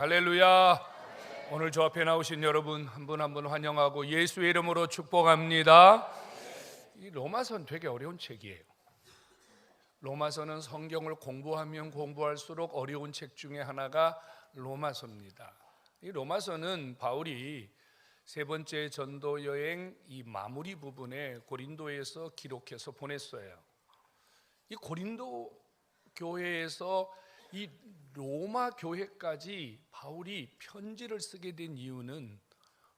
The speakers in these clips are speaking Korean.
할렐루야. 오늘 저 앞에 나오신 여러분 한 분 한 분 환영하고 예수의 이름으로 축복합니다. 이 로마서는 되게 어려운 책이에요. 로마서는 성경을 공부하면 공부할수록 어려운 책 중에 하나가 로마서입니다. 이 로마서는 바울이 세 번째 전도 여행 이 마무리 부분에 고린도에서 기록해서 보냈어요. 이 고린도 교회에서 이 로마 교회까지 바울이 편지를 쓰게 된 이유는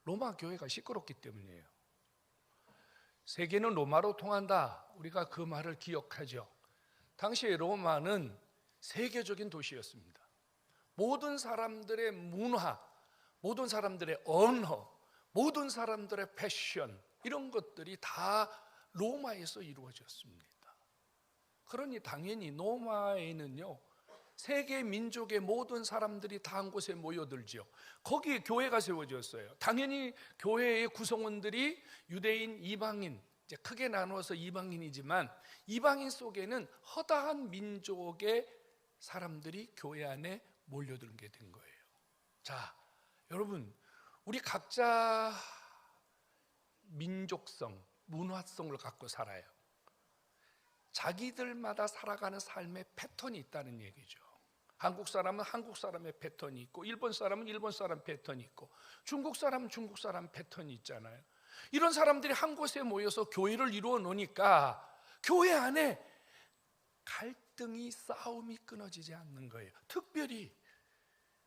로마 교회가 시끄럽기 때문이에요. 세계는 로마로 통한다. 우리가 그 말을 기억하죠. 당시에 로마는 세계적인 도시였습니다. 모든 사람들의 문화, 모든 사람들의 언어, 모든 사람들의 패션, 이런 것들이 다 로마에서 이루어졌습니다. 그러니 당연히 로마에는요, 세계 민족의 모든 사람들이 다 한 곳에 모여들죠. 거기에 교회가 세워졌어요. 당연히 교회의 구성원들이 유대인, 이방인, 이제 크게 나누어서 이방인이지만 이방인 속에는 허다한 민족의 사람들이 교회 안에 몰려들게 된 거예요. 자, 여러분, 우리 각자 민족성, 문화성을 갖고 살아요. 자기들마다 살아가는 삶의 패턴이 있다는 얘기죠. 한국 사람은 한국 사람의 패턴이 있고, 일본 사람은 일본 사람 패턴이 있고, 중국 사람은 중국 사람 패턴이 있잖아요. 이런 사람들이 한 곳에 모여서 교회를 이루어 놓으니까 교회 안에 갈등이, 싸움이 끊어지지 않는 거예요. 특별히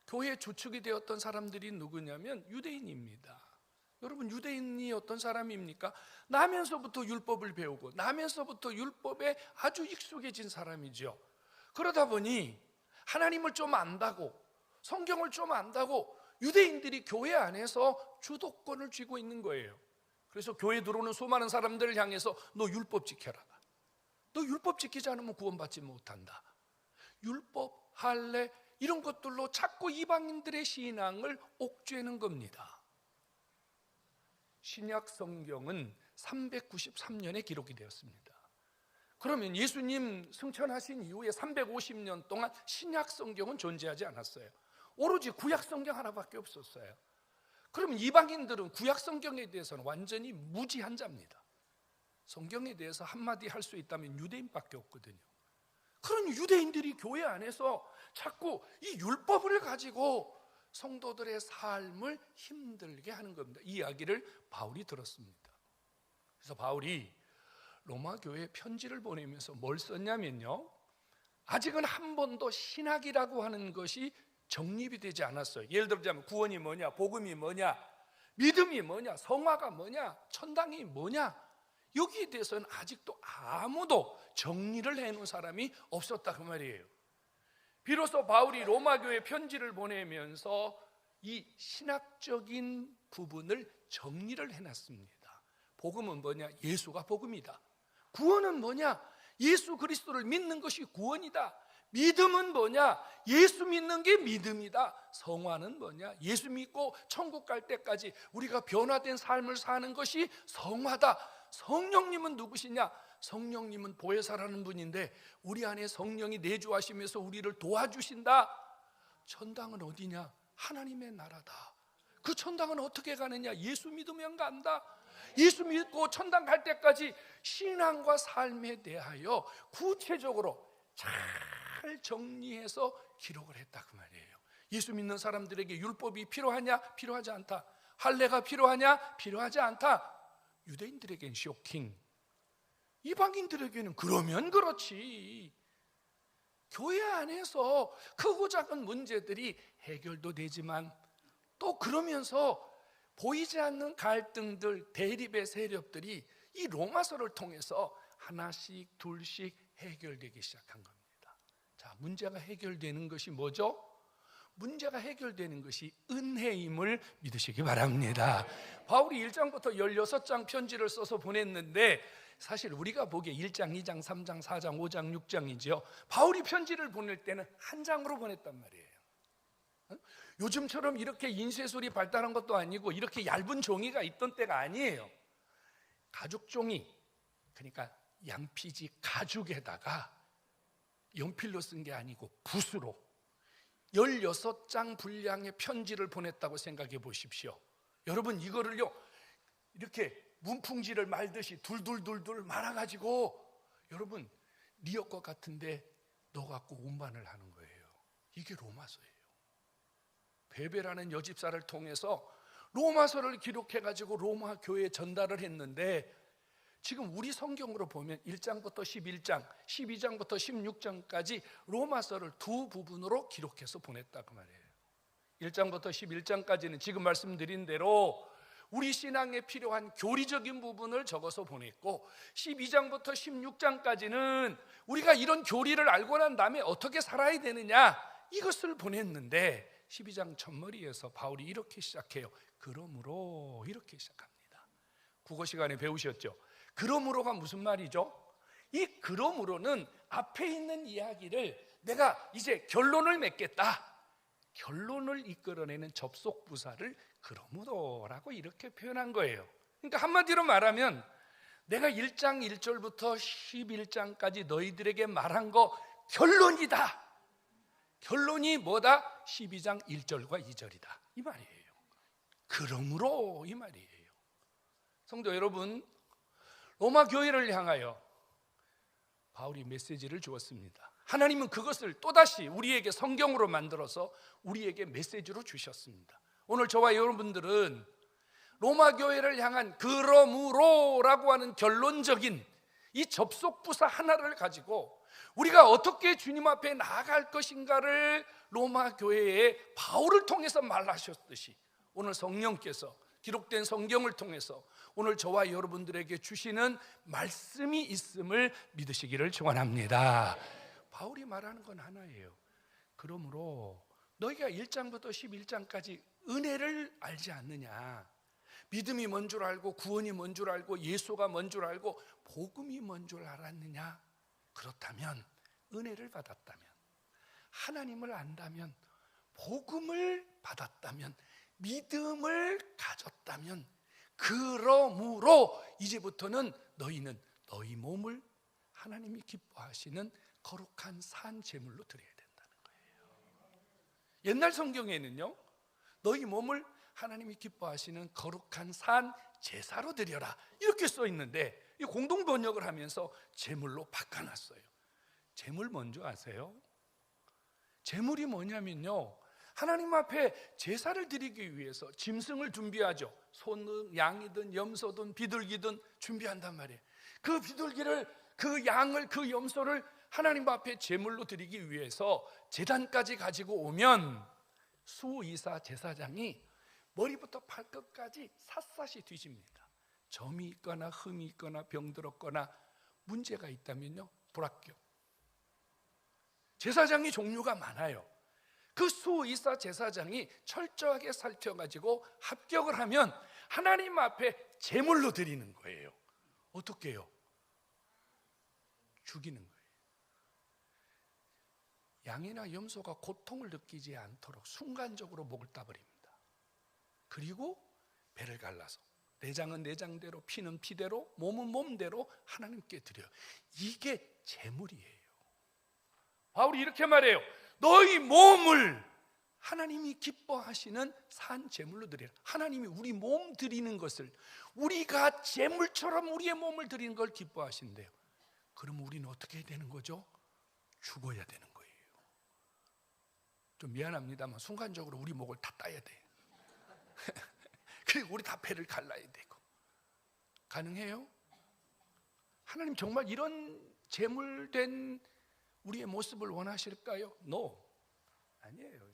교회 주축이 되었던 사람들이 누구냐면 유대인입니다. 여러분, 유대인이 어떤 사람입니까? 나면서부터 율법을 배우고 나면서부터 율법에 아주 익숙해진 사람이죠. 그러다 보니 하나님을 좀 안다고, 성경을 좀 안다고 유대인들이 교회 안에서 주도권을 쥐고 있는 거예요. 그래서 교회 들어오는 수많은 사람들을 향해서 너 율법 지켜라. 너 율법 지키지 않으면 구원받지 못한다. 율법, 할례 이런 것들로 자꾸 이방인들의 신앙을 옥죄는 겁니다. 신약 성경은 393년에 기록이 되었습니다. 그러면 예수님 승천하신 이후에 350년 동안 신약 성경은 존재하지 않았어요. 오로지 구약 성경 하나밖에 없었어요. 그러면 이방인들은 구약 성경에 대해서는 완전히 무지한 자입니다. 성경에 대해서 한마디 할 수 있다면 유대인밖에 없거든요. 그런 유대인들이 교회 안에서 자꾸 이 율법을 가지고 성도들의 삶을 힘들게 하는 겁니다. 이 이야기를 바울이 들었습니다. 그래서 바울이 로마 교회에 편지를 보내면서 뭘 썼냐면요, 아직은 한 번도 신학이라고 하는 것이 정립이 되지 않았어요. 예를 들자면 구원이 뭐냐, 복음이 뭐냐, 믿음이 뭐냐, 성화가 뭐냐, 천당이 뭐냐, 여기에 대해서는 아직도 아무도 정리를 해놓은 사람이 없었다 그 말이에요. 비로소 바울이 로마 교회에 편지를 보내면서 이 신학적인 부분을 정리를 해놨습니다. 복음은 뭐냐? 예수가 복음이다. 구원은 뭐냐? 예수 그리스도를 믿는 것이 구원이다. 믿음은 뭐냐? 예수 믿는 게 믿음이다. 성화는 뭐냐? 예수 믿고 천국 갈 때까지 우리가 변화된 삶을 사는 것이 성화다. 성령님은 누구시냐? 성령님은 보혜사라는 분인데 우리 안에 성령이 내주하시면서 우리를 도와주신다. 천당은 어디냐? 하나님의 나라다. 그 천당은 어떻게 가느냐? 예수 믿으면 간다. 예수 믿고 천당 갈 때까지 신앙과 삶에 대하여 구체적으로 잘 정리해서 기록을 했다 그 말이에요. 예수 믿는 사람들에게 율법이 필요하냐? 필요하지 않다. 할례가 필요하냐? 필요하지 않다. 유대인들에겐 쇼킹, 이방인들에게는 그러면 그렇지. 교회 안에서 크고 작은 문제들이 해결도 되지만 또 그러면서 보이지 않는 갈등들, 대립의 세력들이 이 로마서를 통해서 하나씩 둘씩 해결되기 시작한 겁니다. 자, 문제가 해결되는 것이 뭐죠? 문제가 해결되는 것이 은혜임을 믿으시기 바랍니다. 바울이 1장부터 16장 편지를 써서 보냈는데 사실 우리가 보기에 1장, 2장, 3장, 4장, 5장, 6장이죠. 바울이 편지를 보낼 때는 한 장으로 보냈단 말이에요. 요즘처럼 이렇게 인쇄술이 발달한 것도 아니고 이렇게 얇은 종이가 있던 때가 아니에요. 가죽 종이, 그러니까 양피지 가죽에다가 연필로 쓴 게 아니고 붓으로 16장 분량의 편지를 보냈다고 생각해 보십시오. 여러분, 이거를요 이렇게 문풍지를 말듯이 둘둘둘둘 말아가지고 여러분 리역과 같은데 넣어갖고 운반을 하는 거예요. 이게 로마서예요. 베베라는 여집사를 통해서 로마서를 기록해가지고 로마 교회에 전달을 했는데, 지금 우리 성경으로 보면 1장부터 11장, 12장부터 16장까지 로마서를 두 부분으로 기록해서 보냈다고 말이에요. 1장부터 11장까지는 지금 말씀드린 대로 우리 신앙에 필요한 교리적인 부분을 적어서 보냈고, 12장부터 16장까지는 우리가 이런 교리를 알고 난 다음에 어떻게 살아야 되느냐, 이것을 보냈는데 12장 첫머리에서 바울이 이렇게 시작해요. 그러므로, 이렇게 시작합니다. 국어 시간에 배우셨죠? 그러므로가 무슨 말이죠? 이 그러므로는 앞에 있는 이야기를 내가 이제 결론을 맺겠다, 결론을 이끌어내는 접속 부사를 그러므로라고 이렇게 표현한 거예요. 그러니까 한마디로 말하면 내가 1장 1절부터 11장까지 너희들에게 말한 거 결론이다. 결론이 뭐다? 12장 1절과 2절이다, 이 말이에요. 그러므로, 이 말이에요. 성도 여러분, 로마 교회를 향하여 바울이 메시지를 주었습니다. 하나님은 그것을 또다시 우리에게 성경으로 만들어서 우리에게 메시지로 주셨습니다. 오늘 저와 여러분들은 로마 교회를 향한 그러므로라고 하는 결론적인 이 접속부사 하나를 가지고 우리가 어떻게 주님 앞에 나아갈 것인가를 로마 교회에 바울을 통해서 말하셨듯이, 오늘 성령께서 기록된 성경을 통해서 오늘 저와 여러분들에게 주시는 말씀이 있음을 믿으시기를 축원합니다. 바울이 말하는 건 하나예요. 그러므로 너희가 1장부터 11장까지 은혜를 알지 않느냐, 믿음이 뭔 줄 알고 구원이 뭔 줄 알고 예수가 뭔 줄 알고 복음이 뭔 줄 알았느냐? 그렇다면, 은혜를 받았다면, 하나님을 안다면, 복음을 받았다면, 믿음을 가졌다면, 그러므로 이제부터는 너희는 너희 몸을 하나님이 기뻐하시는 거룩한 산 제물로 드려야 된다는 거예요. 옛날 성경에는요, 너희 몸을 하나님이 기뻐하시는 거룩한 산 제사로 드려라, 이렇게 써 있는데, 이 공동 번역을 하면서 제물로 바꿔놨어요. 제물 뭔지 아세요? 제물이 뭐냐면요, 하나님 앞에 제사를 드리기 위해서 짐승을 준비하죠. 소든 양이든 염소든 비둘기든 준비한단 말이에요. 그 비둘기를, 그 양을, 그 염소를 하나님 앞에 제물로 드리기 위해서 제단까지 가지고 오면 수의사 제사장이 머리부터 발끝까지 샅샅이 뒤집니다. 점이 있거나 흠이 있거나 병들었거나 문제가 있다면요, 불합격. 제사장이 종류가 많아요. 그 수의사 제사장이 철저하게 살펴가지고 합격을 하면 하나님 앞에 제물로 드리는 거예요. 어떻게 해요? 죽이는 거예요. 양이나 염소가 고통을 느끼지 않도록 순간적으로 목을 따버립니다. 그리고 배를 갈라서 내장은 내장대로, 피는 피대로, 몸은 몸대로 하나님께 드려요. 이게 제물이에요. 바울이 이렇게 말해요. 너희 몸을 하나님이 기뻐하시는 산 제물로 드리라. 하나님이 우리 몸 드리는 것을, 우리가 제물처럼 우리의 몸을 드리는 걸 기뻐하신대요. 그럼 우리는 어떻게 해야 되는 거죠? 죽어야 되는 거예요. 좀 미안합니다만 순간적으로 우리 목을 다 따야 돼. 그리고 우리 다 배를 갈라야 되고. 가능해요? 하나님 정말 이런 제물된 우리의 모습을 원하실까요? No, 아니에요.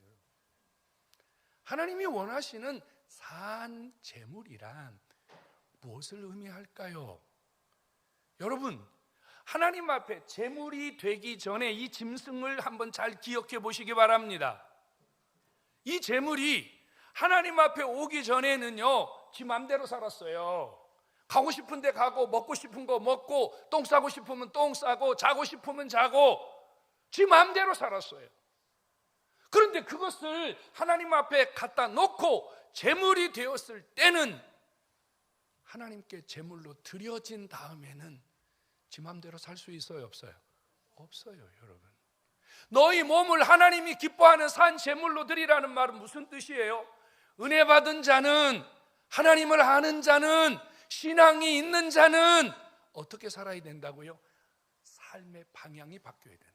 하나님이 원하시는 산 제물이란 무엇을 의미할까요? 여러분, 하나님 앞에 제물이 되기 전에 이 짐승을 한번 잘 기억해 보시기 바랍니다. 이 제물이 하나님 앞에 오기 전에는요, 지 맘대로 살았어요. 가고 싶은 데 가고, 먹고 싶은 거 먹고, 똥 싸고 싶으면 똥 싸고, 자고 싶으면 자고, 지 맘대로 살았어요. 그런데 그것을 하나님 앞에 갖다 놓고 제물이 되었을 때는, 하나님께 제물로 드려진 다음에는 지 맘대로 살 수 있어요, 없어요? 없어요, 여러분. 너희 몸을 하나님이 기뻐하는 산 제물로 드리라는 말은 무슨 뜻이에요? 은혜 받은 자는, 하나님을 아는 자는, 신앙이 있는 자는 어떻게 살아야 된다고요? 삶의 방향이 바뀌어야 된다.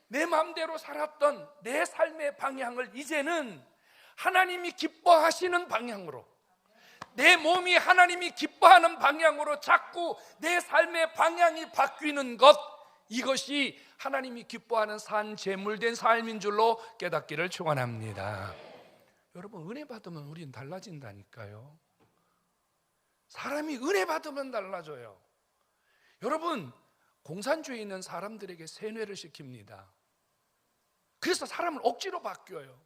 내 마음대로 살았던 내 삶의 방향을 이제는 하나님이 기뻐하시는 방향으로, 내 몸이 하나님이 기뻐하는 방향으로 자꾸 내 삶의 방향이 바뀌는 것, 이것이 하나님이 기뻐하는 산 제물된 삶인 줄로 깨닫기를 축원합니다. 여러분, 은혜 받으면 우리는 달라진다니까요. 사람이 은혜 받으면 달라져요. 여러분, 공산주의 있는 사람들에게 세뇌를 시킵니다. 그래서 사람을 억지로 바뀌어요.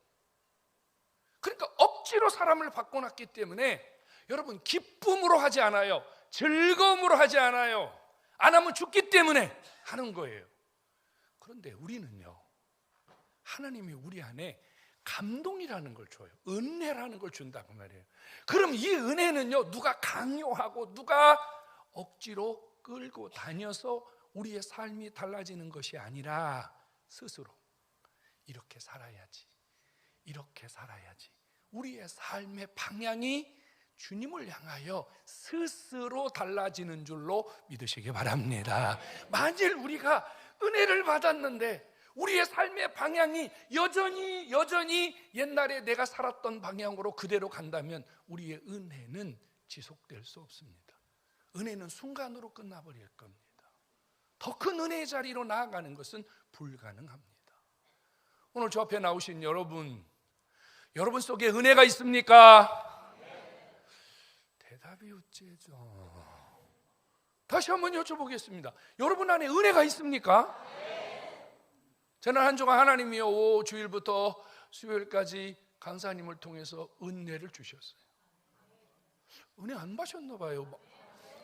그러니까 억지로 사람을 바꿔놨기 때문에 여러분, 기쁨으로 하지 않아요. 즐거움으로 하지 않아요. 안 하면 죽기 때문에 하는 거예요. 그런데 우리는요, 하나님이 우리 안에 감동이라는 걸 줘요. 은혜라는 걸 준다고 말이에요. 그럼 이 은혜는요, 누가 강요하고 누가 억지로 끌고 다녀서 우리의 삶이 달라지는 것이 아니라 스스로 이렇게 살아야지, 이렇게 살아야지, 우리의 삶의 방향이 주님을 향하여 스스로 달라지는 줄로 믿으시기 바랍니다. 만일 우리가 은혜를 받았는데 우리의 삶의 방향이 여전히 옛날에 내가 살았던 방향으로 그대로 간다면 우리의 은혜는 지속될 수 없습니다. 은혜는 순간으로 끝나버릴 겁니다. 더 큰 은혜의 자리로 나아가는 것은 불가능합니다. 오늘 저 앞에 나오신 여러분 속에 은혜가 있습니까? 대답이 어째죠? 다시 한번 여쭤보겠습니다. 여러분 안에 은혜가 있습니까? 저는 한 주간 하나님이요, 주일부터 수요일까지 강사님을 통해서 은혜를 주셨어요. 은혜 안 받으셨나 봐요.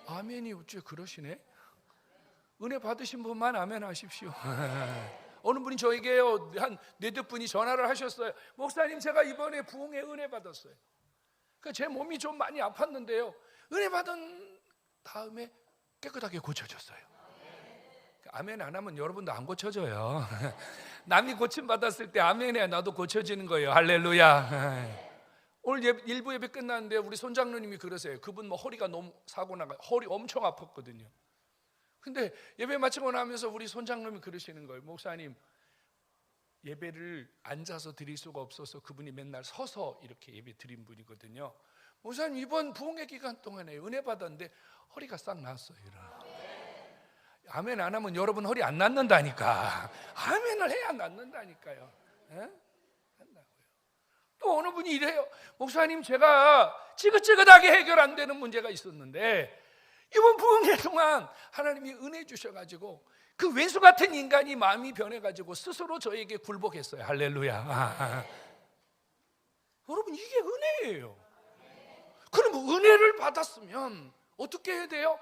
아멘이 어째 그러시네? 은혜 받으신 분만 아멘 하십시오. 어느 분이 저에게요, 한 4-5분이 전화를 하셨어요. 목사님, 제가 이번에 부흥에 은혜 받았어요. 제 몸이 좀 많이 아팠는데요, 은혜 받은 다음에 깨끗하게 고쳐졌어요. 아멘 안 하면 여러분도 안 고쳐져요. 남이 고침받았을 때 아멘해야 나도 고쳐지는 거예요. 할렐루야. 오늘 일부 예배 끝났는데 우리 손장로님이 그러세요. 그분 허리가 너무 사고 나가, 허리 엄청 아팠거든요. 근데 예배 마치고 나면서 우리 손장로님이 그러시는 거예요. 목사님, 예배를 앉아서 드릴 수가 없어서 그분이 맨날 서서 이렇게 예배 드린 분이거든요. 목사님, 이번 부흥회 기간 동안에 은혜 받았는데 허리가 싹 나았어요. 아멘 안 하면 여러분 허리 안 낫는다니까. 아멘을 해야 낫는다니까요. 또 어느 분이 이래요. 목사님, 제가 지긋지긋하게 해결 안 되는 문제가 있었는데 이번 부흥회 동안 하나님이 은혜 주셔가지고 그 왼수 같은 인간이 마음이 변해가지고 스스로 저에게 굴복했어요. 할렐루야. 여러분, 이게 은혜예요. 그럼 은혜를 받았으면 어떻게 해야 돼요?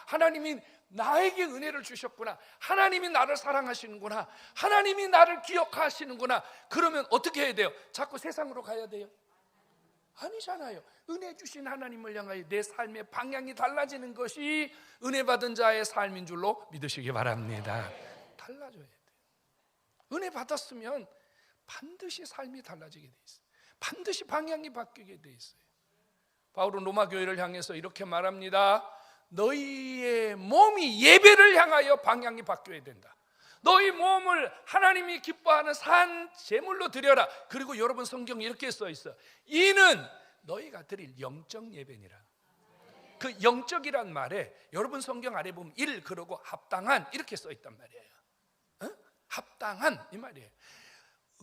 하나님이 나에게 은혜를 주셨구나, 하나님이 나를 사랑하시는구나, 하나님이 나를 기억하시는구나. 그러면 어떻게 해야 돼요? 자꾸 세상으로 가야 돼요? 아니잖아요. 은혜 주신 하나님을 향하여 내 삶의 방향이 달라지는 것이 은혜 받은 자의 삶인 줄로 믿으시기 바랍니다. 달라져야 돼요. 은혜 받았으면 반드시 삶이 달라지게 돼 있어요. 반드시 방향이 바뀌게 돼 있어요. 바울은 로마 교회를 향해서 이렇게 말합니다. 너희의 몸이 예배를 향하여 방향이 바뀌어야 된다. 너희 몸을 하나님이 기뻐하는 산 제물로 드려라. 그리고 여러분, 성경에 이렇게 써 있어. 이는 너희가 드릴 영적 예배니라. 그 영적이란 말에 여러분 성경 아래 보면 일 그러고 합당한 이렇게 써 있단 말이에요. 합당한 이 말이에요.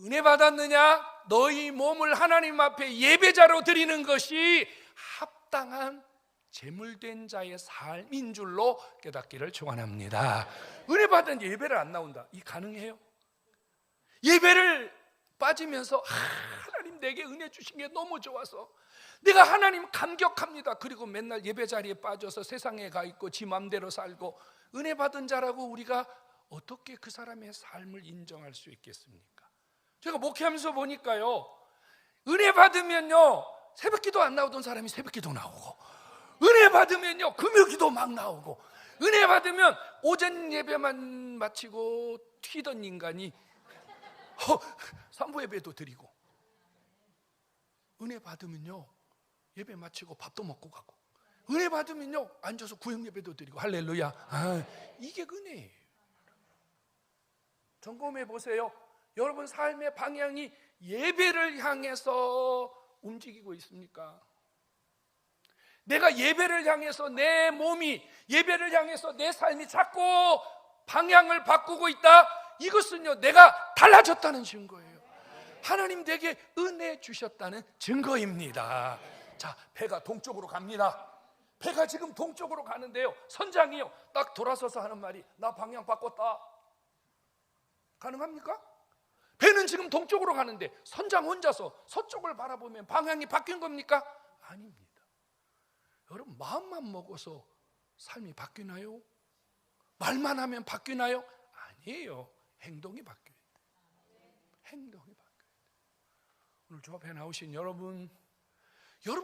은혜 받았느냐? 너희 몸을 하나님 앞에 예배자로 드리는 것이 합당한 제물된 자의 삶인 줄로 깨닫기를 축원합니다. 은혜 받은 예배를 안 나온다. 이 가능해요? 예배를 빠지면서 하나님 내게 은혜 주신 게 너무 좋아서 내가 하나님 감격합니다. 그리고 맨날 예배 자리에 빠져서 세상에 가 있고 지 맘대로 살고 은혜 받은 자라고 우리가 어떻게 그 사람의 삶을 인정할 수 있겠습니까? 제가 목회하면서 보니까요, 은혜 받으면요 새벽기도 안 나오던 사람이 새벽기도 나오고, 은혜 받으면요 금요기도 막 나오고, 은혜 받으면 오전 예배만 마치고 튀던 인간이 산부 예배도 드리고, 은혜 받으면요 예배 마치고 밥도 먹고 가고, 은혜 받으면요 앉아서 구역 예배도 드리고, 할렐루야. 이게 은혜예요. 점검해 보세요. 여러분 삶의 방향이 예배를 향해서 움직이고 있습니까? 내가 예배를 향해서 내 몸이, 예배를 향해서 내 삶이 자꾸 방향을 바꾸고 있다, 이것은요 내가 달라졌다는 증거예요. 하나님 내게 은혜 주셨다는 증거입니다. 자, 배가 동쪽으로 갑니다. 배가 지금 동쪽으로 가는데요, 선장이요 딱 돌아서서 하는 말이, 나 방향 바꿨다. 가능합니까? 배는 지금 동쪽으로 가는데 선장 혼자서 서쪽을 바라보면 방향이 바뀐 겁니까? 아닙니다. 여러분, 마음만 먹어서 삶이 바뀌나요? 말만 하면 바뀌나요? 아니에요. 행동이 바뀌어야 돼요. 행동이 바뀌어야 돼요. 오늘 저 앞에 나오신 여러분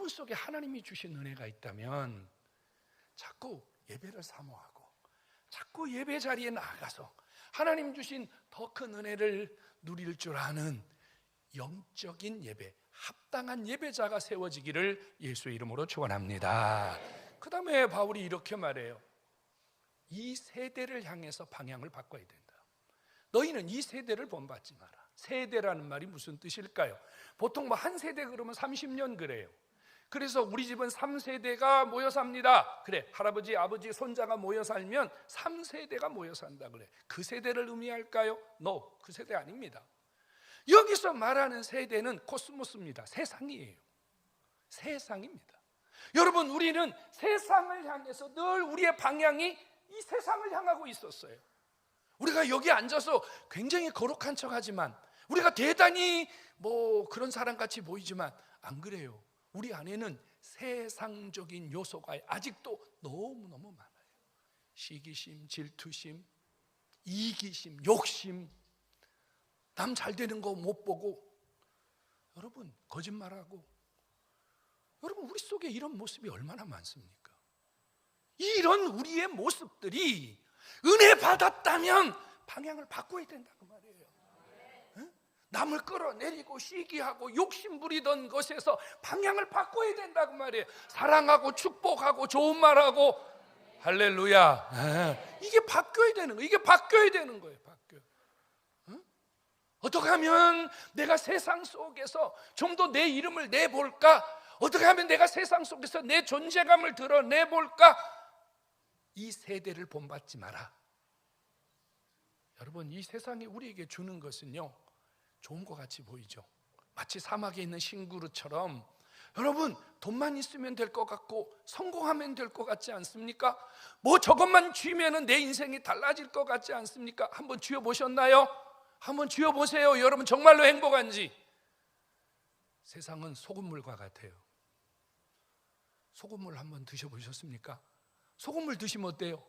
속에 하나님이 주신 은혜가 있다면 자꾸 예배를 사모하고, 자꾸 예배 자리에 나가서 하나님 주신 더 큰 은혜를 누릴 줄 아는 영적인 예배, 합당한 예배자가 세워지기를 예수의 이름으로 축원합니다. 그 다음에 바울이 이렇게 말해요. 이 세대를 향해서 방향을 바꿔야 된다. 너희는 이 세대를 본받지 마라. 세대라는 말이 무슨 뜻일까요? 보통 뭐 한 세대 그러면 30년 그래요. 그래서 우리 집은 3세대가 모여 삽니다. 그래, 할아버지, 아버지, 손자가 모여 살면 3세대가 모여 산다 그래. 그 세대를 의미할까요? No, 그 세대 아닙니다. 여기서 말하는 세대는 코스모스입니다. 세상이에요. 세상입니다. 여러분, 우리는 세상을 향해서 늘 우리의 방향이 이 세상을 향하고 있었어요. 우리가 여기 앉아서 굉장히 거룩한 척하지만, 우리가 대단히 뭐 그런 사람같이 보이지만 안 그래요. 우리 안에는 세상적인 요소가 아직도 너무너무 많아요. 시기심, 질투심, 이기심, 욕심, 남 잘 되는 거 못 보고, 여러분 거짓말하고, 여러분 우리 속에 이런 모습이 얼마나 많습니까? 이런 우리의 모습들이 은혜 받았다면 방향을 바꿔야 된다고 말이에요. 남을 끌어내리고 시기하고 욕심 부리던 것에서 방향을 바꿔야 된다고 말이에요. 사랑하고 축복하고 좋은 말하고, 할렐루야. 이게 바뀌어야 되는 거예요. 이게 바뀌어야 되는 거예요. 어떻게 하면 내가 세상 속에서 좀 더 내 이름을 내볼까? 어떻게 하면 내가 세상 속에서 내 존재감을 드러내볼까? 이 세대를 본받지 마라. 여러분, 이 세상이 우리에게 주는 것은요 좋은 것 같이 보이죠. 마치 사막에 있는 싱그루처럼, 여러분 돈만 있으면 될 것 같고 성공하면 될 것 같지 않습니까? 뭐 저것만 쥐면은 내 인생이 달라질 것 같지 않습니까? 한번 쥐어보셨나요? 한번 쥐어보세요. 여러분 정말로 행복한지. 세상은 소금물과 같아요. 소금물 한번 드셔보셨습니까? 소금물 드시면 어때요?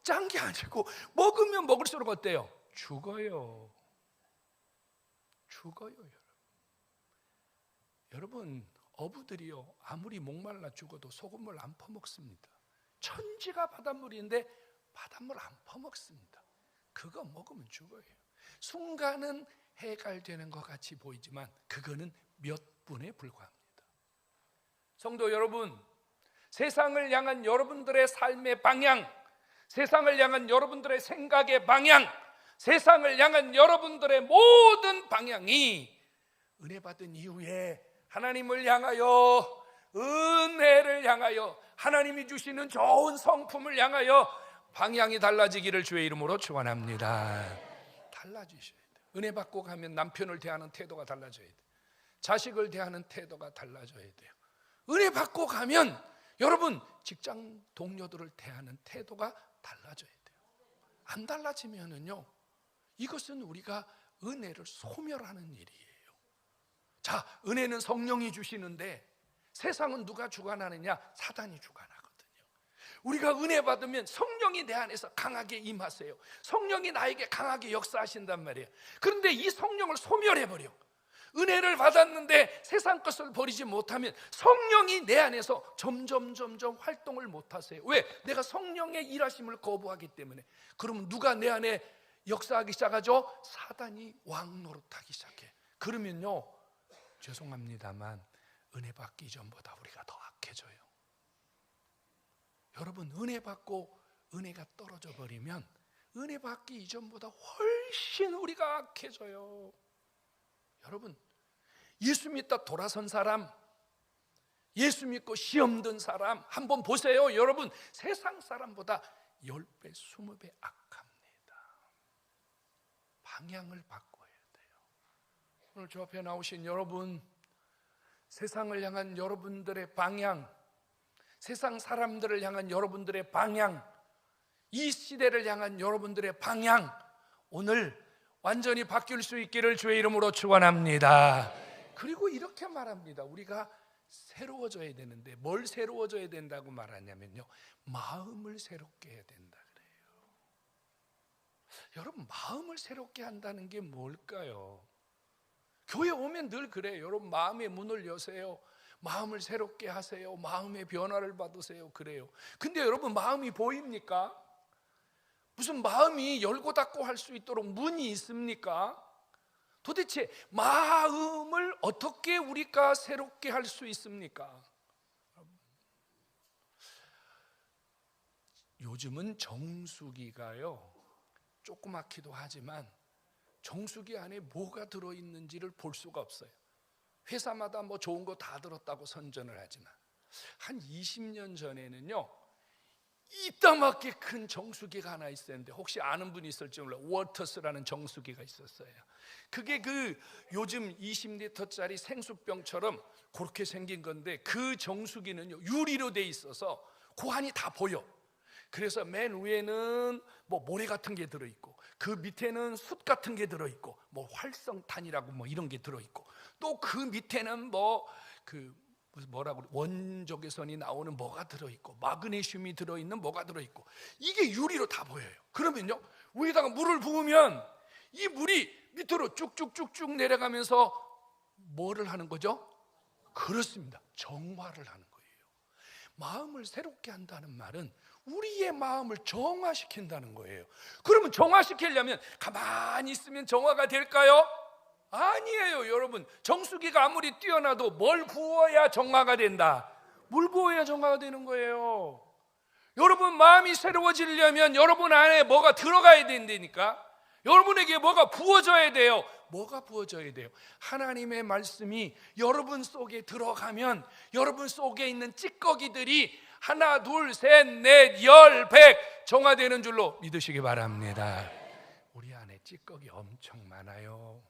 짠 게 아니고 먹으면 먹을수록 어때요? 죽어요. 여러분 어부들이요 아무리 목말라 죽어도 소금물 안 퍼먹습니다. 천지가 바닷물인데 바닷물 안 퍼먹습니다. 그거 먹으면 죽어요. 순간은 해갈되는 것 같이 보이지만 그거는 몇 분에 불과합니다. 성도 여러분, 세상을 향한 여러분들의 삶의 방향, 세상을 향한 여러분들의 생각의 방향, 세상을 향한 여러분들의 모든 방향이 은혜 받은 이후에 하나님을 향하여, 은혜를 향하여, 하나님이 주시는 좋은 성품을 향하여 방향이 달라지기를 주의 이름으로 축원합니다. 달라지셔야 돼요. 은혜 받고 가면 남편을 대하는 태도가 달라져야 돼요. 자식을 대하는 태도가 달라져야 돼요. 은혜 받고 가면 여러분 직장 동료들을 대하는 태도가 달라져야 돼요. 안 달라지면은요 이것은 우리가 은혜를 소멸하는 일이에요. 자, 은혜는 성령이 주시는데 세상은 누가 주관하느냐? 사단이 주관하거든요. 우리가 은혜 받으면 성령이 내 안에서 강하게 임하세요. 성령이 나에게 강하게 역사하신단 말이에요. 그런데 이 성령을 소멸해버려. 은혜를 받았는데 세상 것을 버리지 못하면 성령이 내 안에서 점점 활동을 못하세요. 왜? 내가 성령의 일하심을 거부하기 때문에. 그러면 누가 내 안에 역사하기 시작하죠? 사단이 왕노릇하기 시작해. 그러면요, 죄송합니다만 은혜 받기 전보다 우리가 더 악해져요. 여러분, 은혜 받고 은혜가 떨어져 버리면 은혜 받기 이전보다 훨씬 우리가 악해져요. 여러분, 예수 믿다 돌아선 사람, 예수 믿고 시험 든 사람 한번 보세요. 여러분, 세상 사람보다 10배, 20배 악합니다. 방향을 바꿔야 돼요. 오늘 저 앞에 나오신 여러분, 세상을 향한 여러분들의 방향, 세상 사람들을 향한 여러분들의 방향, 이 시대를 향한 여러분들의 방향, 오늘 완전히 바뀔 수 있기를 주의 이름으로 축원합니다. 그리고 이렇게 말합니다. 우리가 새로워져야 되는데 뭘 새로워져야 된다고 말하냐면요, 마음을 새롭게 해야 된다 그래요. 여러분, 마음을 새롭게 한다는 게 뭘까요? 교회 오면 늘 그래요. 여러분, 마음의 문을 여세요. 마음을 새롭게 하세요. 마음의 변화를 받으세요. 그래요. 근데 여러분, 마음이 보입니까? 무슨 마음이 열고 닫고 할 수 있도록 문이 있습니까? 도대체 마음을 어떻게 우리가 새롭게 할 수 있습니까? 요즘은 정수기가요, 조그맣기도 하지만 정수기 안에 뭐가 들어있는지를 볼 수가 없어요. 회사마다 뭐 좋은 거 다 들었다고 선전을 하지만 한 20년 전에는요, 이따만하게 큰 정수기가 하나 있었는데, 혹시 아는 분이 있을지 몰라요. 워터스라는 정수기가 있었어요. 그게 그 요즘 20리터짜리 생수병처럼 그렇게 생긴 건데, 그 정수기는요, 유리로 돼 있어서 그 안이 다 보여. 그래서 맨 위에는 뭐 모래 같은 게 들어있고, 그 밑에는 숯 같은 게 들어있고, 뭐 활성탄이라고 뭐 이런 게 들어있고, 또 그 밑에는 뭐라고 원적외선이 나오는 뭐가 들어있고, 마그네슘이 들어있는 뭐가 들어있고, 이게 유리로 다 보여요. 그러면요, 위에다가 물을 부으면 이 물이 밑으로 쭉쭉쭉쭉 내려가면서 뭐를 하는 거죠? 그렇습니다, 정화를 하는 거예요. 마음을 새롭게 한다는 말은 우리의 마음을 정화시킨다는 거예요. 그러면 정화시키려면 가만히 있으면 정화가 될까요? 아니에요. 여러분, 정수기가 아무리 뛰어나도 뭘 부어야 정화가 된다? 물 부어야 정화가 되는 거예요. 여러분, 마음이 새로워지려면 여러분 안에 뭐가 들어가야 된다니까. 여러분에게 뭐가 부어져야 돼요. 뭐가 부어져야 돼요? 하나님의 말씀이 여러분 속에 들어가면 여러분 속에 있는 찌꺼기들이 하나, 둘, 셋, 넷, 열, 백 정화되는 줄로 믿으시기 바랍니다. 우리 안에 찌꺼기 엄청 많아요.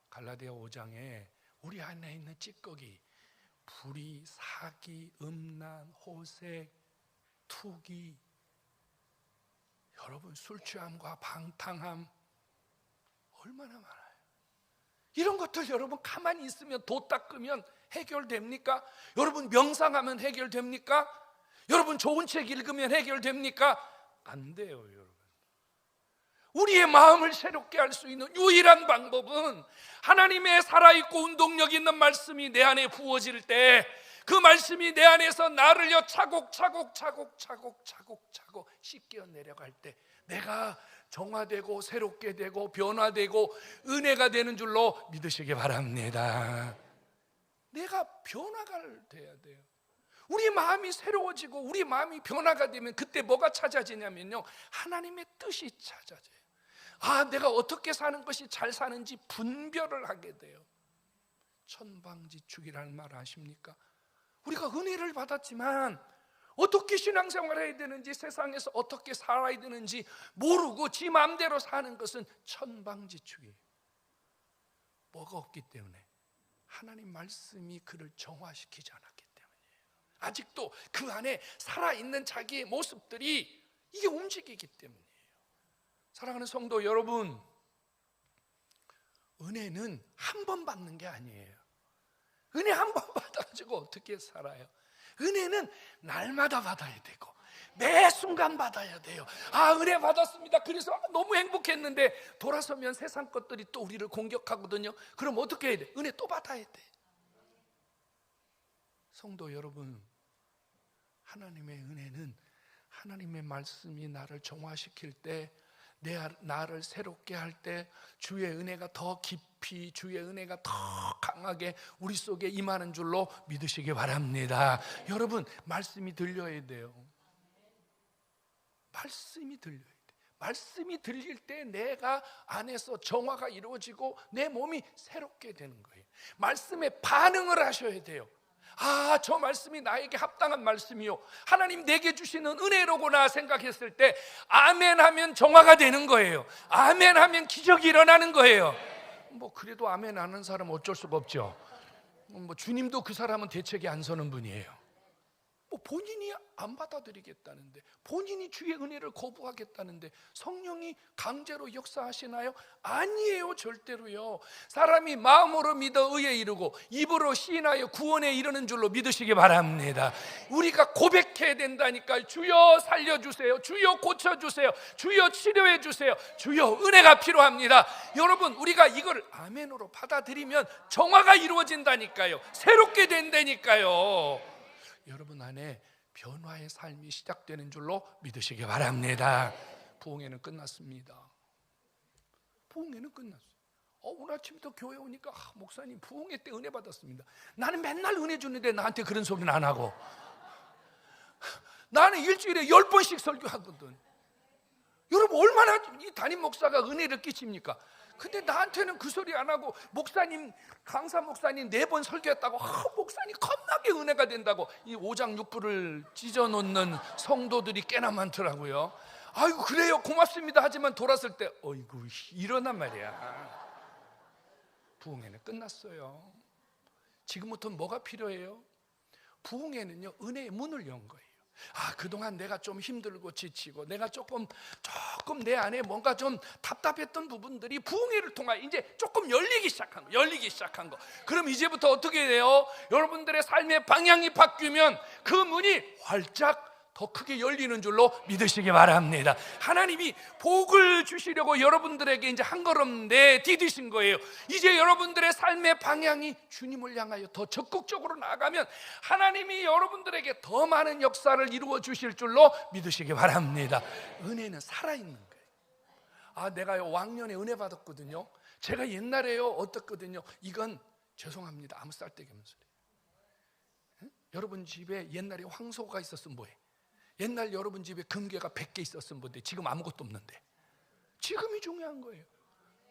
갈라디아 5장에 우리 안에 있는 찌꺼기, 불의, 사기, 음란, 호색, 투기, 여러분 술 취함과 방탕함 얼마나 많아요. 이런 것들 여러분 가만히 있으면, 도 닦으면 해결됩니까? 여러분 명상하면 해결됩니까? 여러분 좋은 책 읽으면 해결됩니까? 안 돼요. 여러분, 우리의 마음을 새롭게 할 수 있는 유일한 방법은 하나님의 살아있고 운동력 있는 말씀이 내 안에 부어질 때, 그 말씀이 내 안에서 나를요 차곡차곡 씻겨 내려갈 때 내가 정화되고 새롭게 되고 변화되고 은혜가 되는 줄로 믿으시기 바랍니다. 내가 변화가 돼야 돼요. 우리 마음이 새로워지고 우리 마음이 변화가 되면 그때 뭐가 찾아지냐면요, 하나님의 뜻이 찾아져요. 내가 어떻게 사는 것이 잘 사는지 분별을 하게 돼요. 천방지축이라는 말 아십니까? 우리가 은혜를 받았지만 어떻게 신앙생활을 해야 되는지, 세상에서 어떻게 살아야 되는지 모르고 지 마음대로 사는 것은 천방지축이에요. 뭐가 없기 때문에? 하나님 말씀이 그를 정화시키지 않았기 때문이에요. 아직도 그 안에 살아있는 자기의 모습들이 이게 움직이기 때문이에요. 사랑하는 성도 여러분, 은혜는 한 번 받는 게 아니에요. 은혜 한 번 받아가지고 어떻게 살아요? 은혜는 날마다 받아야 되고 매 순간 받아야 돼요. 아, 은혜 받았습니다. 그래서 너무 행복했는데 돌아서면 세상 것들이 또 우리를 공격하거든요. 그럼 어떻게 해야 돼? 은혜 또 받아야 돼. 성도 여러분, 하나님의 은혜는 하나님의 말씀이 나를 정화시킬 때, 나를 새롭게 할 때 주의 은혜가 더 깊이, 주의 은혜가 더 강하게 우리 속에 임하는 줄로 믿으시기 바랍니다. 여러분, 말씀이 들려야 돼요. 말씀이 들려야 돼. 말씀이 들릴 때 내가 안에서 정화가 이루어지고 내 몸이 새롭게 되는 거예요. 말씀에 반응을 하셔야 돼요. 아, 저 말씀이 나에게 합당한 말씀이요, 하나님 내게 주시는 은혜로구나 생각했을 때 아멘 하면 정화가 되는 거예요. 아멘 하면 기적이 일어나는 거예요. 뭐 그래도 아멘 하는 사람은 어쩔 수가 없죠. 뭐 주님도 그 사람은 대책이 안 서는 분이에요. 뭐 본인이 안 받아들이겠다는데, 본인이 주의 은혜를 거부하겠다는데 성령이 강제로 역사하시나요? 아니에요, 절대로요. 사람이 마음으로 믿어 의에 이르고 입으로 시인하여 구원에 이르는 줄로 믿으시기 바랍니다. 우리가 고백해야 된다니까요. 주여 살려주세요, 주여 고쳐주세요, 주여 치료해주세요, 주여 은혜가 필요합니다. 여러분, 우리가 이걸 아멘으로 받아들이면 정화가 이루어진다니까요. 새롭게 된다니까요. 여러분 안에 변화의 삶이 시작되는 줄로 믿으시기 바랍니다. 부흥회는 끝났습니다. 부흥회는 끝났어요. 오늘 아침부터 교회 오니까 목사님 부흥회 때 은혜 받았습니다. 나는 맨날 은혜 주는데 나한테 그런 소리는 안 하고, 나는 일주일에 10번씩 설교하거든. 여러분, 얼마나 이 담임 목사가 은혜를 끼칩니까? 근데 나한테는 그 소리 안 하고, 목사님, 강사 목사님 4번 설교했다고, 목사님 겁나게 은혜가 된다고 이 5장 6부를 찢어놓는 성도들이 꽤나 많더라고요. 아이고 그래요, 고맙습니다 하지만 돌았을 때 어이구 이러단 말이야. 부흥회는 끝났어요. 지금부터는 뭐가 필요해요? 부흥회는요, 은혜의 문을 연 거예요. 아, 그동안 내가 좀 힘들고 지치고 내가 조금 내 안에 뭔가 좀 답답했던 부분들이 부흥회를 통하여 이제 조금 열리기 시작한 거. 그럼 이제부터 어떻게 돼요? 여러분들의 삶의 방향이 바뀌면 그 문이 활짝 더 크게 열리는 줄로 믿으시기 바랍니다. 하나님이 복을 주시려고 여러분들에게 이제 한 걸음 내디디신 거예요. 이제 여러분들의 삶의 방향이 주님을 향하여 더 적극적으로 나아가면 하나님이 여러분들에게 더 많은 역사를 이루어 주실 줄로 믿으시기 바랍니다. 은혜는 살아있는 거예요. 아, 내가요 왕년에 은혜 받았거든요. 제가 옛날에요 어떻거든요. 이건 죄송합니다, 아무 쌀데기 없는 소리. 응? 여러분 집에 옛날에 황소가 있었으면 뭐해? 옛날 여러분 집에 금괴가 100개 있었으면 뭔데? 지금 아무것도 없는데. 지금이 중요한 거예요.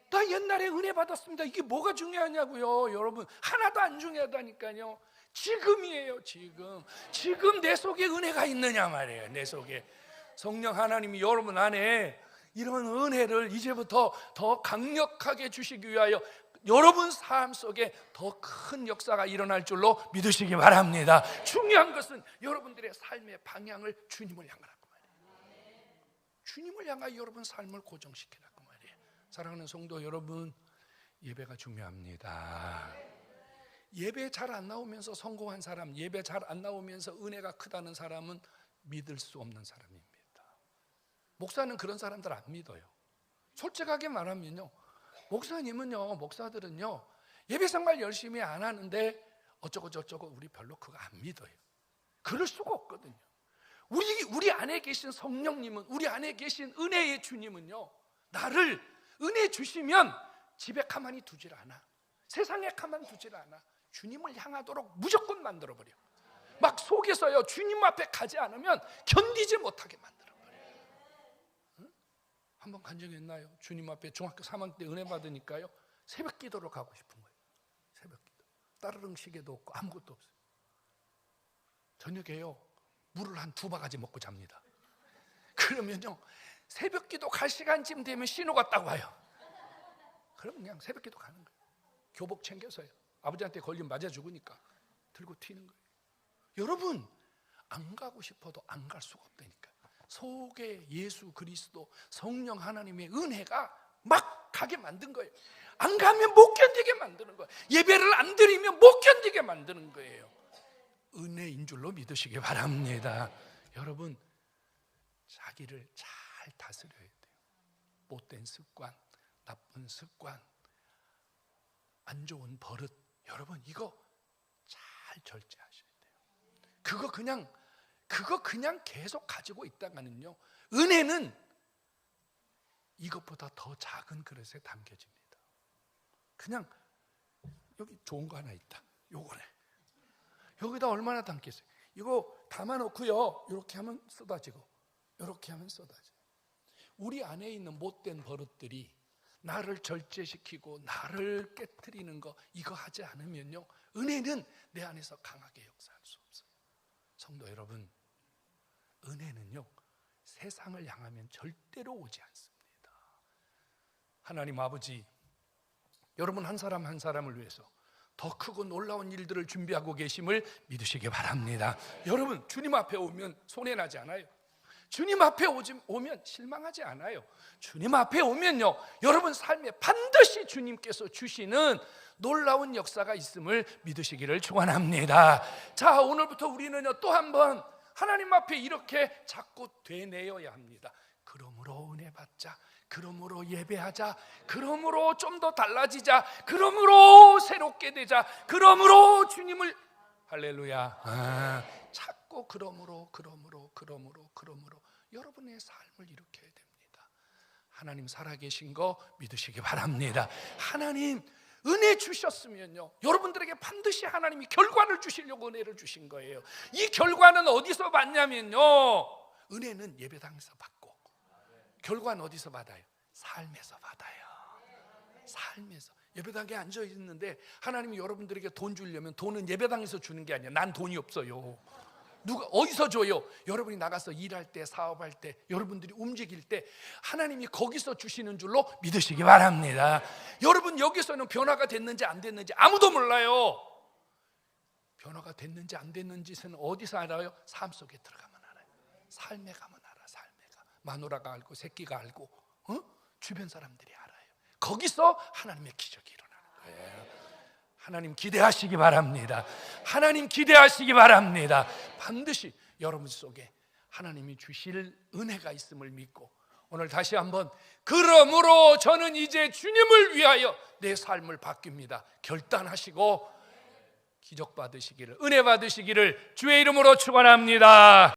나 옛날에 은혜 받았습니다. 이게 뭐가 중요하냐고요. 여러분, 하나도 안 중요하다니까요. 지금이에요. 지금 내 속에 은혜가 있느냐 말이에요. 내 속에 성령 하나님이 여러분 안에 이런 은혜를 이제부터 더 강력하게 주시기 위하여 여러분 삶 속에 더 큰 역사가 일어날 줄로 믿으시기 바랍니다. 중요한 것은 여러분들의 삶의 방향을 주님을 향하라고 말이에요. 주님을 향하여 여러분 삶을 고정시키라고 말이에요. 사랑하는 성도 여러분, 예배가 중요합니다. 예배 잘 안 나오면서 성공한 사람, 예배 잘 안 나오면서 은혜가 크다는 사람은 믿을 수 없는 사람입니다. 목사는 그런 사람들 안 믿어요. 솔직하게 말하면요, 목사들은요 예배 생활 열심히 안 하는데 어쩌고 저쩌고 우리 별로 그거 안 믿어요. 그럴 수가 없거든요. 우리 안에 계신 성령님은, 우리 안에 계신 은혜의 주님은요, 나를 은혜 주시면 집에 가만히 두질 않아. 세상에 가만히 두질 않아. 주님을 향하도록 무조건 만들어버려. 막 속에서요 주님 앞에 가지 않으면 견디지 못하게 만들어버려요. 응? 한번 간증했나요? 주님 앞에 중학교 3학년 때 은혜 받으니까요 새벽 기도로 가고 싶은 거예요. 새벽 기도. 따르릉 시계도 없고 아무것도 없어요. 저녁에요 물을 한 2바가지 먹고 잡니다. 그러면요 새벽 기도 갈 시간쯤 되면 신호가 딱 와요. 그럼 그냥 새벽 기도 가는 거예요. 교복 챙겨서요. 아버지한테 걸리면 맞아 죽으니까 들고 튀는 거예요. 여러분, 안 가고 싶어도 안 갈 수가 없다니까. 속에 예수 그리스도 성령 하나님의 은혜가 막 가게 만든 거예요. 안 가면 못 견디게 만드는 거예요. 예배를 안 드리면 못 견디게 만드는 거예요. 은혜인 줄로 믿으시기 바랍니다. 여러분, 자기를 잘 다스려야 돼요. 못된 습관, 나쁜 습관, 안 좋은 버릇, 여러분 이거 잘 절제하셔야 돼요. 그거 그냥 계속 가지고 있다가는요, 은혜는 이것보다 더 작은 그릇에 담겨집니다. 그냥 여기 좋은 거 하나 있다, 요거네. 여기다 얼마나 담겠어요? 이거 담아놓고요, 이렇게 하면 쏟아지고 이렇게 하면 쏟아져요. 우리 안에 있는 못된 버릇들이 나를 절제시키고 나를 깨트리는 거, 이거 하지 않으면요, 은혜는 내 안에서 강하게 역사할 수 없어요. 성도 여러분, 은혜는요 세상을 향하면 절대로 오지 않습니다. 하나님 아버지, 여러분 한 사람 한 사람을 위해서 더 크고 놀라운 일들을 준비하고 계심을 믿으시기 바랍니다. 여러분 주님 앞에 오면 손해나지 않아요. 주님 앞에 오면 실망하지 않아요. 주님 앞에 오면요, 여러분 삶에 반드시 주님께서 주시는 놀라운 역사가 있음을 믿으시기를 축원합니다. 자, 오늘부터 우리는요 또 한번 하나님 앞에 이렇게 자꾸 되뇌어야 합니다. 그러므로 은혜 받자, 그러므로 예배하자, 그러므로 좀 더 달라지자, 그러므로 새롭게 되자, 그러므로 주님을 할렐루야. 자꾸 그러므로 여러분의 삶을 일으켜야 됩니다. 하나님 살아계신 거 믿으시기 바랍니다. 하나님 은혜 주셨으면요, 여러분들에게 반드시 하나님이 결과를 주시려고 은혜를 주신 거예요. 이 결과는 어디서 받냐면요, 은혜는 예배당에서 받고, 결과는 어디서 받아요? 삶에서 받아요. 삶에서. 예배당에 앉아 있는데 하나님이 여러분들에게 돈 주려면 돈은 예배당에서 주는 게 아니야. 난 돈이 없어요. 누가 어디서 줘요? 여러분이 나가서 일할 때, 사업할 때, 여러분들이 움직일 때 하나님이 거기서 주시는 줄로 믿으시기 바랍니다. 여러분 여기서는 변화가 됐는지 안 됐는지 아무도 몰라요. 변화가 됐는지 안 됐는지는 어디서 알아요? 삶 속에 들어가면 알아요. 삶에 가면 알아. 삶에 가. 마누라가 알고, 새끼가 알고, 주변 사람들이 알아요. 거기서 하나님의 기적이 일어나는 거예요. 하나님 기대하시기 바랍니다. 하나님 기대하시기 바랍니다. 반드시 여러분 속에 하나님이 주실 은혜가 있음을 믿고, 오늘 다시 한번 그러므로 저는 이제 주님을 위하여 내 삶을 바뀝니다 결단하시고 기적 받으시기를, 은혜 받으시기를 주의 이름으로 축원합니다.